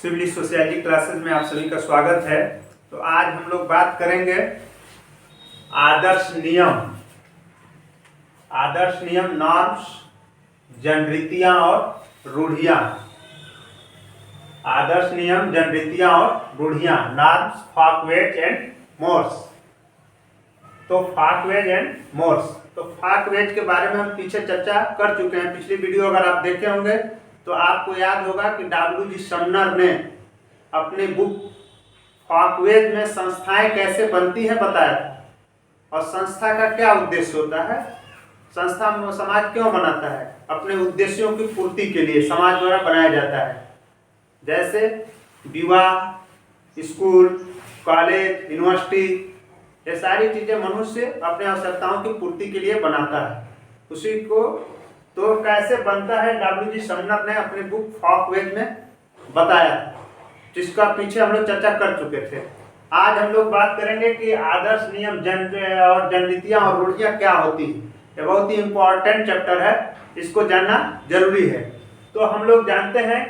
Civil sociology classes में आप सभी का स्वागत है। तो आज हम लोग बात करेंगे आदर्श नियम, नॉर्म्स, जनरीतियां और रूढ़ियां। आदर्श नियम, जनरीतियां और रूढ़ियां, नॉर्म्स, फॉकवेज एंड मोर्स। तो फॉकवेज एंड मोर्स, तो फॉकवेज के बारे में हम पीछे चर्चा कर चुके हैं। पिछली वीडियो अगर आप देखे होंगे तो आपको याद होगा कि W.G. समनर ने अपनी बुक फॉकवेज में संस्थाएं कैसे बनती हैं बताया था, और संस्था का क्या उद्देश्य होता है, संस्था समाज क्यों बनाता है, अपने उद्देश्यों की पूर्ति के लिए समाज द्वारा बनाया जाता है। जैसे विवाह, स्कूल, कॉलेज, यूनिवर्सिटी, ये सारी चीजें मनुष्य अपने आवश्यकताओं की पूर्ति के लिए बनाता है। उसी को तो कैसे बनता है W.G. समनर ने अपने बुक फॉकवेज में बताया, जिसका पीछे हम लोग चर्चा कर चुके थे। आज हम लोग बात करेंगे कि आदर्श नियम, और जनरीतियां और रूढ़ियां क्या होती है। ये बहुत ही इंपॉर्टेंट चैप्टर है, इसको जानना जरूरी है। तो हम लोग जानते हैं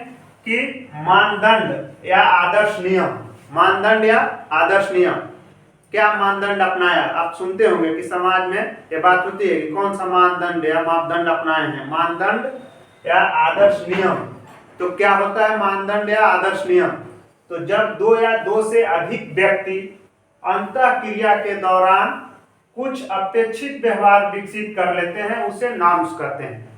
कि मानदंड या आदर्श नियम, मानदंड या आदर्श नियम, क्या मानदंड अपनाया। आप सुनते होंगे कि समाज में ये बात होती है कि कौन सा मानदंड या मापदंड अपनाए हैं, मानदंड या आदर्श नियम। तो क्या होता है मानदंड या आदर्श नियम? तो जब दो या दो से अधिक व्यक्ति अंतःक्रिया के दौरान कुछ अपेक्षित व्यवहार विकसित कर लेते हैं, उसे नॉर्म्स कहते हैं।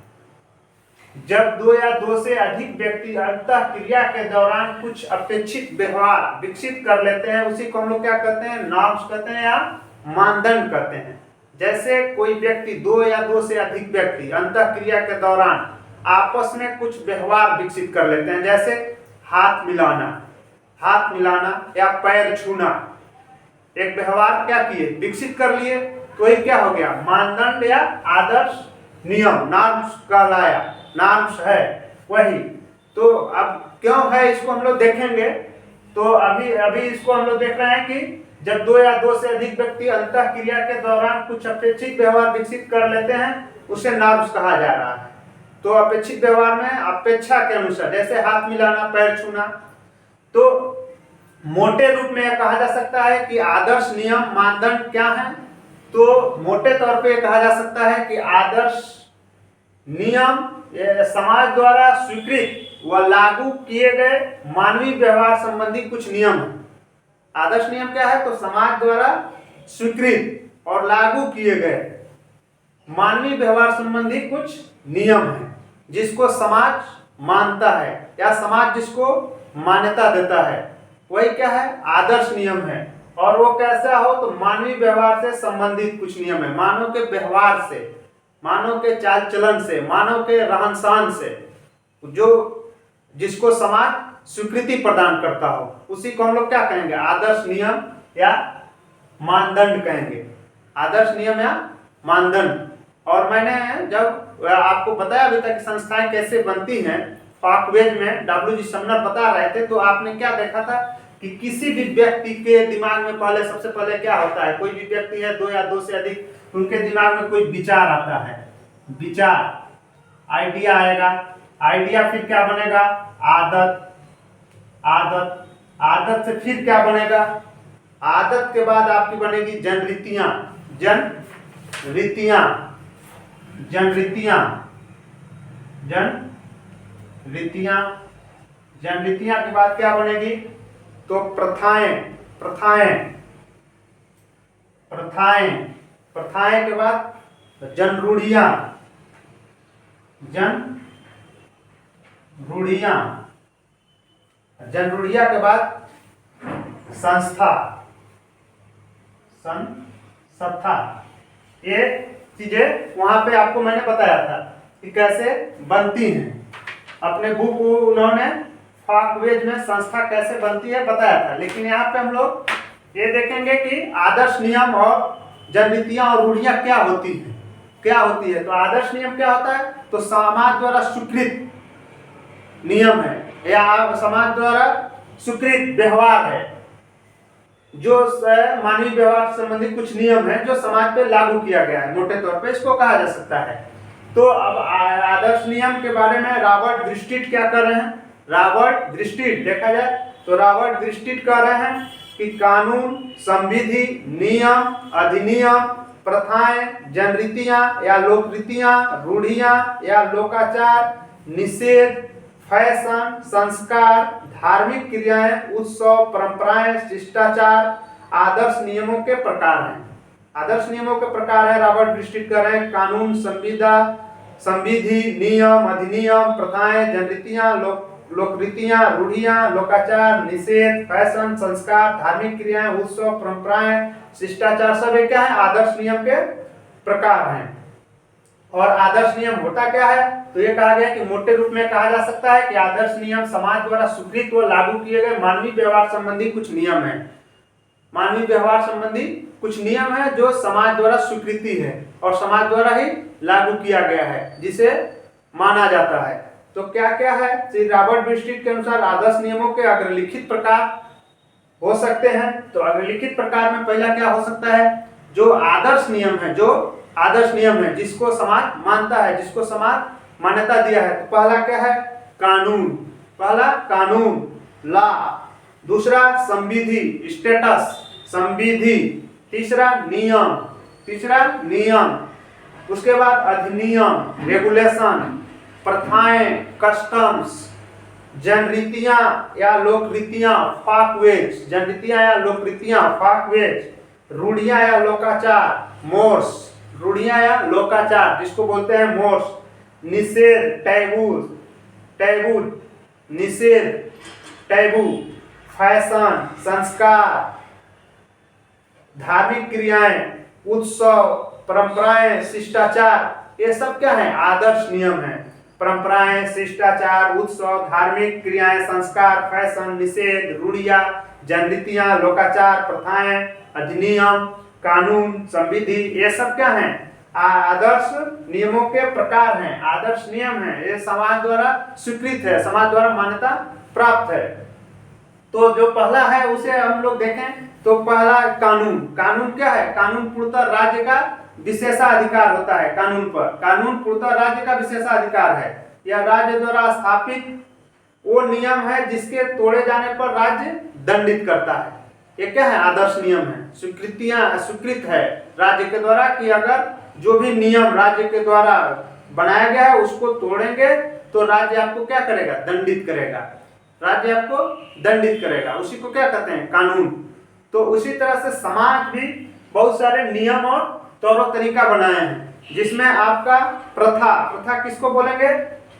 जब दो या दो से अधिक व्यक्ति अंतःक्रिया के दौरान कुछ अपेक्षित व्यवहार विकसित कर लेते हैं, उसी को हम लोग क्या कहते हैं, नॉर्म्स कहते हैं या मानदंड कहते हैं। जैसे कोई व्यक्ति, दो या दो से अधिक व्यक्ति अंतःक्रिया के दौरान आपस में कुछ व्यवहार विकसित कर लेते हैं, जैसे हाथ मिलाना या पैर छूना, एक व्यवहार क्या किए, विकसित कर लिए, तो ये क्या हो गया, मानदंड या आदर्श नियम, नॉर्म्स कहलाया, नॉर्म्स है वही। तो अब क्यों है इसको हम लोग देखेंगे। तो अभी इसको हम लोग देख रहे हैं कि जब दो या दो से अधिक व्यक्ति अंतःक्रिया के दौरान कुछ अपेक्षित व्यवहार विकसित कर लेते हैं, उसे नॉर्म्स कहा जा रहा है। तो अपेक्षित व्यवहार में अपेक्षा के अनुसार, जैसे हाथ मिलाना, पैर छूना। तो मोटे रूप में यह कहा जा सकता है कि आदर्श नियम, मानदंड क्या है। तो मोटे तौर पे कहा जा सकता है कि आदर्श नियम समाज द्वारा स्वीकृत व लागू किए गए मानवीय व्यवहार संबंधी कुछ नियम है। आदर्श नियम क्या है, तो समाज द्वारा स्वीकृत और लागू किए गए मानवीय व्यवहार संबंधी कुछ नियम है, जिसको समाज मानता है या समाज जिसको मान्यता देता है, वही क्या है, आदर्श नियम है। और वो कैसा हो, तो मानवीय व्यवहार से संबंधित कुछ नियम है, मानव के व्यवहार से, मानव के चाल चलन से, मानव के रहन सहन से, जो जिसको समाज स्वीकृति प्रदान करता हो, उसी को हम लोग क्या कहेंगे, आदर्श नियम या मानदंड कहेंगे। आदर्श नियम या मानदंड। और मैंने जब आपको बताया भी था कि संस्थाएं कैसे बनती हैं, फॉकवेज में W.G. समनर बता रहे थे, तो आपने क्या देखा था कि किसी भी व्यक्ति के दिमाग में सबसे पहले क्या होता है, कोई भी व्यक्ति है, दो या दो से अधिक, उनके दिमाग में कोई विचार आता है, विचार, आइडिया आएगा, आइडिया फिर क्या बनेगा, आदत से फिर क्या बनेगा, आदत के बाद आपकी बनेगी जनरीतियां, जनरीतियां के बाद क्या बनेगी, तो प्रथाएं के बाद जनरूढ़ियां के बाद संस्था। ये चीजें वहां पे आपको मैंने बताया था कि कैसे बनती हैं। अपने बुक उन्होंने फॉकवेज में संस्था कैसे बनती है बताया था। लेकिन यहाँ पे हम लोग ये देखेंगे कि आदर्श नियम और जनरीतियां और रूढ़ियां क्या होती है। तो आदर्श नियम क्या होता है, तो समाज द्वारा स्वीकृत नियम है या समाज द्वारा स्वीकृत व्यवहार है, जो मानवीय व्यवहार संबंधी कुछ नियम है जो समाज पे लागू किया गया है, मोटे तौर पे इसको कहा जा सकता है। तो अब आदर्श नियम के बारे में रॉबर्ट ब्रिस्टिट क्या कर रहे हैं, रॉबर्ट दृष्टिट, देखा जाए तो रॉबर्ट दृष्टिट कह रहे हैं कि कानून, संविधि, नियम, अधिनियम, प्रथाएं, जनरीतियां या लोकरीतियां, रूढ़ियां या लोकाचार, निषेध, फैशन, संस्कार, धार्मिक क्रियाएं, उत्सव, परंपराएं, शिष्टाचार, आदर्श नियमों के प्रकार हैं। आदर्श नियमों के प्रकार है रॉबर्ट दृष्टिट कर रहे हैं कानून, संविधि, नियम, अधिनियम, प्रथाएं, जनरीतियां, लोकरीतियां, रूढ़ियां, लोकाचार, निषेध, फैशन, संस्कार, धार्मिक क्रियाएं, उत्सव, परंपराएं, शिष्टाचार, सब क्या है? आदर्श नियम के प्रकार हैं। और आदर्श नियम होता क्या है? तो ये कहा गया कि मोटे रूप में कहा जा सकता है कि आदर्श नियम समाज द्वारा स्वीकृत व लागू किए गए मानवीय व्यवहार संबंधी कुछ नियम है। मानवीय व्यवहार संबंधी कुछ नियम है जो समाज द्वारा स्वीकृति है और समाज द्वारा ही लागू किया गया है, जिसे माना जाता है। तो क्या क्या है? श्री रॉबर्ट दृष्टिट के अनुसार आदर्श नियमों के अग्रलिखित प्रकार हो सकते हैं। तो अग्रलिखित प्रकार में पहला क्या हो सकता है? जो आदर्श नियम है, जो आदर्श नियम है जिसको समाज मानता है, जिसको समाज मान्यता दिया है। तो पहला क्या है? कानून। पहला कानून, लॉ। दूसरा संविधि, स्टेटस, संविधि। तीसरा नियम, उसके बाद अधिनियम, रेगुलेशन, प्रथाएं, कस्टम्स, जनरीतियां या लोकरीतियां, फाकवेज, जनरीतियां या लोकरीतियां, फाकवेज, रूढ़ियां या लोकाचार, मोर्स, रूढ़ियां या लोकाचार जिसको बोलते हैं मोर्स, निषेध, टैबू, निषेध, टैबू, फैशन, संस्कार, धार्मिक क्रियाएं, उत्सव, परंपराएं, शिष्टाचार, ये सब क्या है? आदर्श नियम है। परंपराएं, शिष्टाचार, उत्सव, धार्मिक क्रियाएं, संस्कार, फैशन, निषेध, रूढ़ियां, जनरीतियां, लोकाचार, प्रथाएं, अधिनियम, कानून, संविधि, ये सब क्या है? आदर्श नियमों के प्रकार हैं, आदर्श नियम है। ये समाज द्वारा स्वीकृत है, समाज द्वारा मान्यता प्राप्त है। तो जो पहला है उसे हम लोग देखें तो पहला कानून। कानून क्या है? कानून पूर्णतः राज्य का विशेषाधिकार होता है। कानून पूर्णतः राज्य का विशेषाधिकार है। यह राज्य द्वारा स्थापित वो नियम है जिसके तोड़े जाने पर राज्य दंडित करता है। ये क्या है? आदर्श नियम है। स्वीकृत है राज्य के द्वारा कि अगर जो भी नियम राज्य के द्वारा बनाया गया है उसको तोड़ेंगे तो राज्य आपको क्या करेगा? दंडित करेगा। राज्य आपको दंडित करेगा, उसी को क्या कहते हैं? कानून। तो उसी तरह से समाज भी बहुत सारे नियम और तौर तरीका बनाए हैं, जिसमें आपका प्रथा किसको बोलेंगे?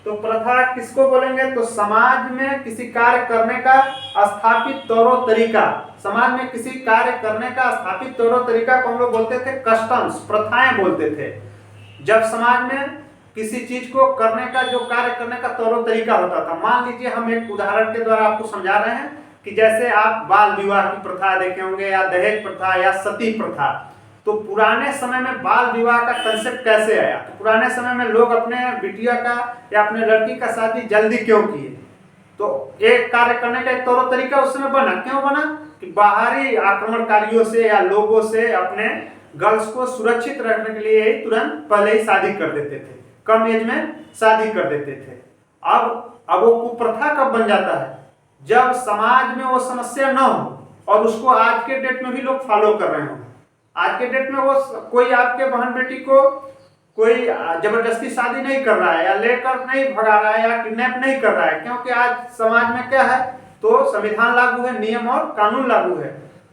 तो प्रथा किसको बोलेंगे? तो समाज में किसी कार्य करने का स्थापित तौर तरीका, समाज में किसी कार्य करने का स्थापित तौर तरीका को हम लोग बोलते थे कस्टम्स, प्रथाएं बोलते थे। जब समाज में किसी चीज को करने का, जो कार्य करने का तौर तरीका होता था। मान लीजिए हम एक उदाहरण के द्वारा आपको समझा रहे हैं कि जैसे आप बाल विवाह की प्रथा देखे होंगे, या दहेज प्रथा, या सती प्रथा। तो पुराने समय में बाल विवाह का कंसेप्ट कैसे आया? तो पुराने समय में लोग अपने बिटिया का या अपने लड़की का शादी जल्दी क्यों किए? तो एक कार्य करने का एक तौर तरीका उस समय बना। क्यों बना? कि बाहरी आक्रमणकारियों से या लोगों से अपने गर्ल्स को सुरक्षित रखने के लिए तुरंत पहले ही शादी कर देते थे, कम एज में शादी कर देते थे। अब वो कुप्रथा कब बन जाता है? जब समाज में वो समस्या न हो और उसको आज के डेट में भी लोग फॉलो कर रहे हो। आज के डेट में वो कोई आपके बहन बेटी को कोई जबरदस्ती शादी नहीं कर रहा है, या लेकर नहीं भगा रहा है, या किडनैप नहीं कर रहा है, क्योंकि आज समाज में क्या है? तो संविधान लागू है, नियम और कानून लागू है।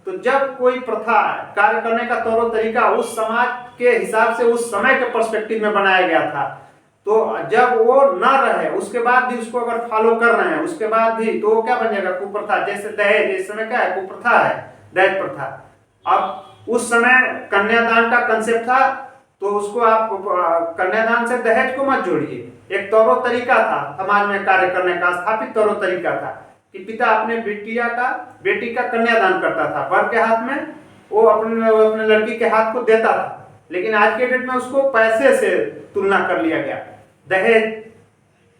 तो जब कोई प्रथा, कार्य करने का तौर तरीका उस समाज के हिसाब से, उस समय के पर्सपेक्टिव में बनाया गया था, तो जब वो न रहे उसके बाद भी उसको अगर फॉलो कर रहे हैं उसके बाद भी, तो वो क्या बन जाएगा? कुप्रथा। जैसे दहेज, इस समय क्या है? कुप्रथा है, दहेज प्रथा। अब उस समय कन्यादान का कंसेप्ट था, तो उसको आप कन्यादान से दहेज को मत जोड़िए। एक तौर तरीका था समाज में कार्य करने का, स्थापित तौर तरीका था कि पिता अपने बेटी का कन्यादान करता था, वर के हाथ में, वो अपने लड़की के हाथ को देता था। लेकिन आज के डेट में उसको पैसे से तुलना कर लिया गया, दहेज।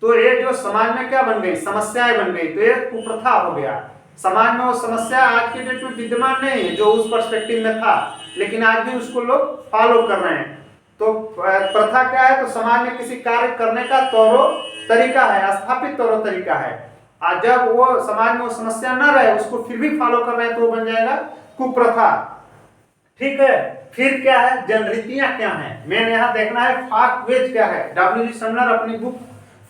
तो ये जो समाज में क्या बन गई? समस्याएं बन गई। तो ये कुप्रथा हो गया। समाज में वो समस्या आज के डेट में विद्यमान नहीं है जो उस पर्सपेक्टिव में था, लेकिन आज भी उसको लोग फॉलो कर रहे हैं। तो प्रथा क्या है? तो समाज में किसी कार्य करने का तौर तरीका है, स्थापित तौर तरीका है। और जब वो समाज में वो समस्या न रहे, उसको फिर भी फॉलो कर रहे हैं, तो वो बन जाएगा कुप्रथा। ठीक है, फिर क्या है, जनरीतियां क्या हैं, मेन यहाँ देखना है फाकवेज क्या है। डब्ल्यू.जी. समनर अपनी बुक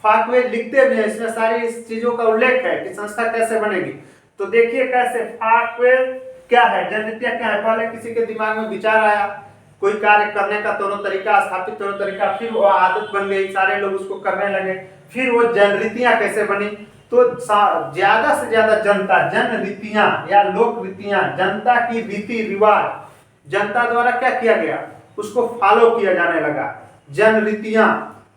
फाकवेज लिखते भी हैं, इसमें सारी इस चीजों का उल्लेख है कि संस्था कैसे बनेगी। तो देखिए कैसे फाकवेज क्या है, जनरीतियां क्या है। पहले किसी के दिमाग में विचार आया, कोई कार्य करने का तौर तरीका, स्थापित तौर तरीका, फिर वो आदत बन गई, सारे लोग उसको करने लगे, फिर वो जनरीतियां कैसे बनी। तो ज्यादा से ज्यादा जनता, जनरीतियां या लोक रीतियां, जनता की रीति रिवाज जनता द्वारा क्या किया गया, उसको फॉलो किया जाने लगा, जनरीतियां।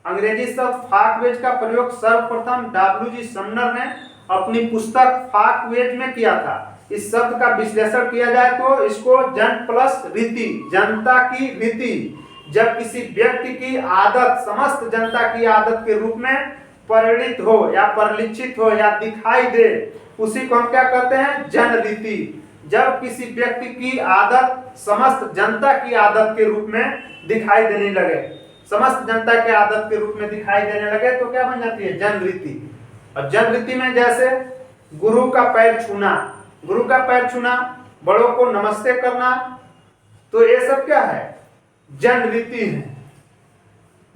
अंग्रेजी शब्द फाकवेज का प्रयोग सर्वप्रथम डब्ल्यू.जी. समनर ने अपनी पुस्तक फाकवेज में किया था। इस शब्द का विश्लेषण किया जाए तो इसको जन प्लस रीति, जनता की रीति, जब किसी व्यक्ति की आदत समस्त जनता की आदत के रूप में परिणित हो या परिलक्षित हो या दिखाई दे, उसी को हम क्या कहते हैं, जनरीति। जब किसी व्यक्ति की आदत समस्त जनता की आदत के रूप में दिखाई देने लगे, समस्त जनता के आदत के रूप में दिखाई देने लगे, तो क्या बन जाती है, जनरीति। और जनरीति में जैसे गुरु का पैर छूना, गुरु का पैर छूना, बड़ों को नमस्ते करना, तो ये सब क्या है, जनरीति है।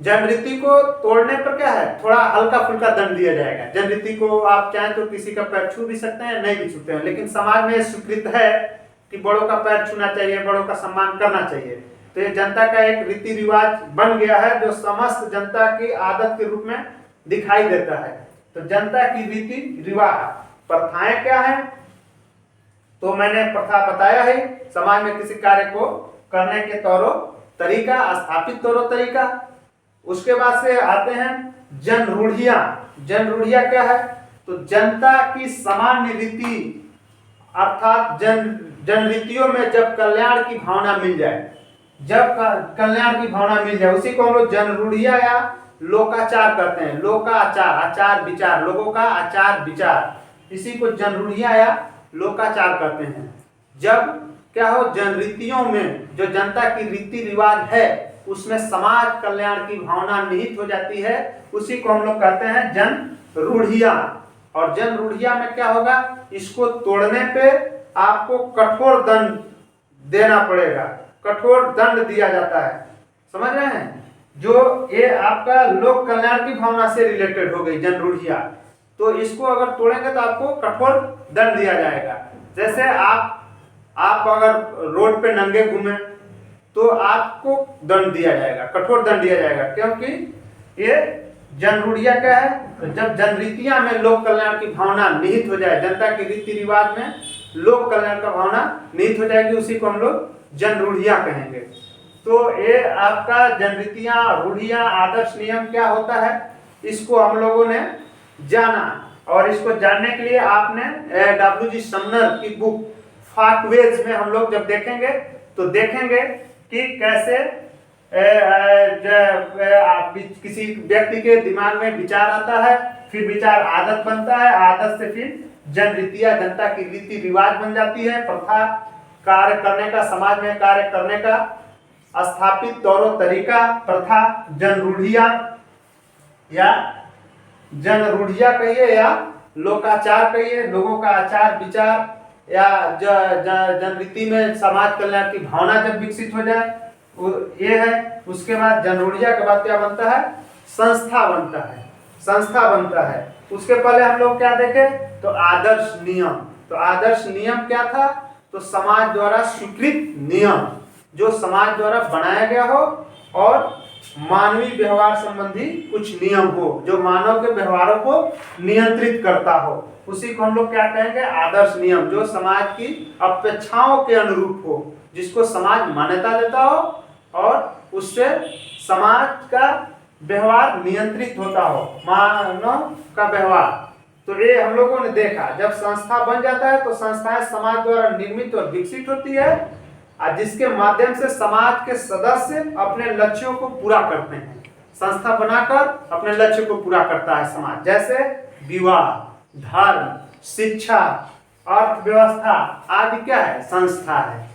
जनरीति को तोड़ने पर क्या है, थोड़ा हल्का फुल्का दंड दिया जाएगा। जनरीति को आप चाहें तो किसी का पैर छू भी सकते हैं, नहीं भी छूते हैं, लेकिन समाज में स्वीकृत है कि बड़ों का पैर छूना चाहिए, बड़ों का सम्मान करना चाहिए। तो ये जनता का एक रीति रिवाज बन गया है, जो समस्त जनता की आदत के रूप में दिखाई देता है। तो जनता की रीति रिवाज, प्रथाएं क्या है, तो मैंने प्रथा बताया है, समाज में किसी कार्य को करने के तौर तरीका, स्थापित तौर तरीका। उसके बाद से आते हैं जनरूढ़ियां। जनरूढ़ियां क्या है, तो जनता की सामान्य रीति, अर्थात जनरीतियों में जब कल्याण की भावना मिल जाए, जब कल्याण की भावना मिल जाए, उसी को हम लोग जनरूढ़ियां या लोकाचार कहते हैं। लोकाचार, आचार विचार, लोगों का आचार विचार, इसी को जनरूढ़ियां या लोकाचार कहते हैं। जब क्या हो, जनरीतियों में जो जनता की रीति रिवाज है, उसमें समाज कल्याण की भावना निहित हो जाती है, उसी को हम लोग कहते हैं जन रूढ़िया। और जन रूढ़िया में क्या होगा, इसको तोड़ने पे आपको कठोर दंड देना पड़ेगा, कठोर दंड दिया जाता है, समझ रहे हैं। जो ये आपका लोक कल्याण की भावना से रिलेटेड हो गई जन रूढ़िया, तो इसको अगर तोड़ेंगे तो आपको कठोर दंड दिया जाएगा। जैसे आप अगर रोड पे नंगे घूमे तो आपको दंड दिया जाएगा, कठोर दंड दिया जाएगा, क्योंकि ये जनरूढ़िया क्या है, जब जनरीतियां में लोक कल्याण की भावना निहित हो जाए, जनता के रीति रिवाज में लोक कल्याण का भावना निहित हो जाएगी, उसी को हम लोग जनरूढ़िया कहेंगे। तो ये आपका जनरीतियां, रूढ़ियां, आदर्श नियम क्या होता है, इसको हम लोगों ने जाना। और इसको जानने के लिए आपने डब्ल्यू.जी. समनर की बुक फाकवेज में हम लोग जब देखेंगे तो देखेंगे कि कैसे किसी व्यक्ति के दिमाग में विचार आता है, फिर विचार आदत बनता है, आदत से फिर जनरीतियां, जनता की रीति रिवाज बन जाती है, प्रथा, कार्य करने का, समाज में कार्य करने का स्थापित तौर तरीका, प्रथा, जनरूढ़ियां या जनरूढ़िया कहिए या लोकाचार कहिए, लोगों का आचार विचार या जनरीति में समाज कल्याण की भावना जब विकसित हो जाए, ये है। उसके बाद जनरूढ़िया के बाद क्या बनता है, संस्था बनता है, संस्था बनता है। उसके पहले हम लोग क्या देखे, तो आदर्श नियम। तो आदर्श नियम क्या था, तो समाज द्वारा स्वीकृत नियम, जो समाज द्वारा बनाया गया हो और मानवीय व्यवहार संबंधी कुछ नियम हो, जो मानव के व्यवहारों को नियंत्रित करता हो, उसी को हम लोग क्या कहेंगे, आदर्श नियम, जो समाज की अपेक्षाओं के अनुरूप हो, जिसको समाज मान्यता देता हो और उससे समाज का व्यवहार नियंत्रित होता हो, मानव का व्यवहार। तो ये हम लोगों ने देखा, जब संस्था बन जाता है तो संस्थाएं समाज द्वारा निर्मित और विकसित होती है, जिसके माध्यम से समाज के सदस्य अपने लक्ष्यों को पूरा करते हैं। संस्था बनाकर अपने लक्ष्य को पूरा करता है समाज, जैसे विवाह, धर्म, शिक्षा, अर्थव्यवस्था आदि क्या है, संस्था है।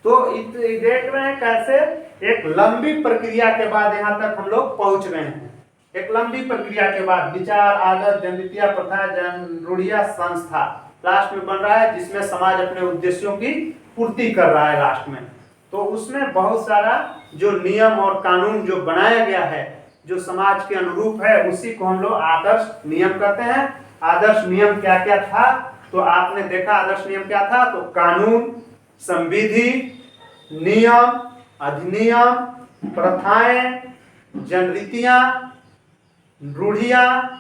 तो देख रहे हैं कैसे एक लंबी प्रक्रिया के बाद यहाँ तक हम लोग पहुंच रहे हैं, एक लंबी प्रक्रिया के बाद विचार, आदत, जनरीतियां, प्रथा, रूढ़ियां, संस्था लास्ट में बन रहा है, जिसमें समाज अपने उद्देश्यों की पूर्ति कर रहा है लास्ट में। तो उसमें बहुत सारा जो नियम और कानून जो बनाया गया है, जो समाज के अनुरूप है, उसी को हम लोग आदर्श नियम कहते हैं। आदर्श नियम क्या क्या था, तो आपने देखा आदर्श नियम क्या था, तो कानून, संविधि, नियम, अधिनियम, प्रथाएं, जनरीतियां, रूढ़ियां,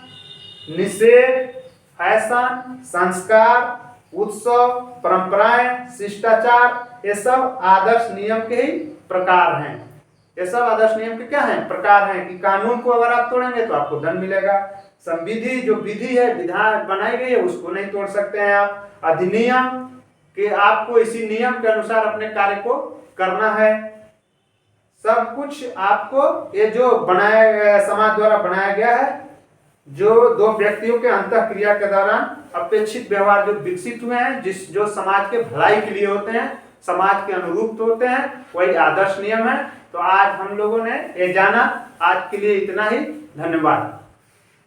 निषेध, फैशन, संस्कार, उत्सव, परंपराएं, शिष्टाचार, ये सब आदर्श नियम के ही प्रकार हैं। ये सब आदर्श नियम के क्या हैं, प्रकार हैं। कि कानून को अगर आप तोड़ेंगे तो आपको दंड मिलेगा। संविधि जो विधि है, विधान बनाई गई है, उसको नहीं तोड़ सकते हैं आप। अधिनियम कि आपको इसी नियम के अनुसार अपने कार्य को करना है। सब कुछ आपको ये जो बनाया समाज द्वारा बनाया गया है, जो दो व्यक्तियों के अंतः क्रिया के दौरान अपेक्षित व्यवहार जो विकसित हुए हैं, जो समाज के भलाई के लिए होते हैं, समाज के अनुरूप होते हैं, वही आदर्श नियम है। तो आज हम लोगों ने ये जाना। आज के लिए इतना ही। धन्यवाद।